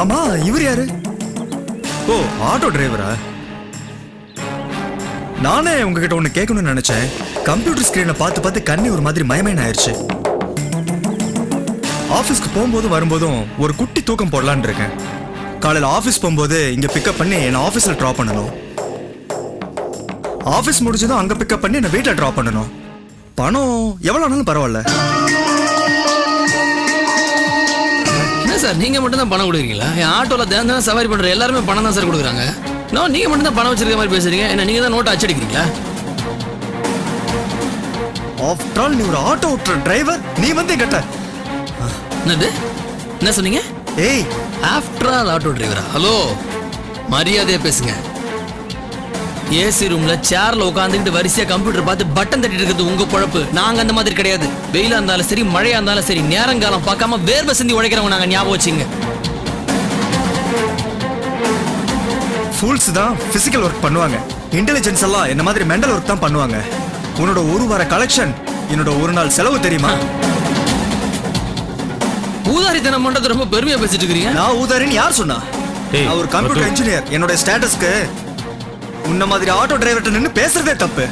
அம்மா இவர் யாரு? ஓ ஆட்டோ டிரைவரா? நானே உங்ககிட்ட ஒண்ணு கேட்கணும்னு நினைச்சேன். கம்ப்யூட்டர் ஸ்கிரீனை பார்த்து பார்த்து கண்ணி ஒரு மாதிரி மயமேன் ஆயிடுச்சு. ஆபீஸ்க்கு போகும்போது வரும்போதும் ஒரு குட்டி தூக்கம் போடலான்னு இருக்கேன். காலையில் ஆஃபீஸ் போகும்போது இங்கே பிக்கப் பண்ணி என்னை ஆஃபீஸில் ட்ராப் பண்ணணும். ஆஃபீஸ் முடிஞ்சதும் அங்கே பிக்கப் பண்ணி என்னை வீட்டில் ட்ராப் பண்ணணும். பணம் எவ்வளோ ஆனாலும் பரவாயில்ல. என்ன சார் நீங்கள் மட்டும் தான் பணம் கொடுக்குறீங்களா? என் ஆட்டோவில் தினம் சவாரி பண்ணுற எல்லாருமே பணம் தான் சார் கொடுக்குறாங்க. நான் நீங்கள் மட்டும் தான் பணம் வச்சிருக்க மாதிரி பேசுறீங்க. என்ன நீங்கள் தான் நோட்டை அச்சடிக்கிறீங்களா? ஆஃப்டர் ஆல் நீ ஒரு ஆட்டோ ஓட்டுற டிரைவர், நீ வந்து என்கிட்ட என்னது என்ன சொன்னீங்க? ஏய் ஆஃப்டர் ஆல் ஆட்டோ டிரைவரா? ஹலோ, மரியாதையா பேசுங்க. ஏசி ரூம்ல சேர்ல உட்காந்துக்கிட்டு வரிசையா கம்ப்யூட்டர் பார்த்து பட்டன் தட்டிட்டு இருக்கிறது உங்க பொழப்பு. நாங்க அந்த மாதிரி கிடையாது. வெயிலா இருந்தாலும் சரி, மழையா இருந்தாலும் சரி, நேரங்காலம் பார்க்காம வேர்வை சிந்தி உழைக்கிறவங்க நாங்க. ஞாபகம் வச்சுங்க. ஃபூல்ஸ் தான் பிசிக்கல் ஒர்க் பண்ணுவாங்க. இன்டெலிஜென்ஸ் எல்லாம் என்ன மாதிரி மெண்டல் ஒர்க் தான் பண்ணுவாங்க. உன்னோட ஒரு வார கலெக்ஷன் என்னோட ஒரு நாள் செலவு தெரியுமா? ஊதாரித்தனம் பண்றது ரொம்ப பெருமையா பேசிட்டு இருக்கீங்க. நான் ஊதாரின்னு யார் சொன்னா? நான் ஒரு கம்ப்யூட்டர் இன்ஜினியர். என்னோட ஸ்டேட்டஸ்க்கு உன்ன மாதிரி ஆட்டோ டிரைவர்ட்ட நின்னு பேசுறதே தப்பு.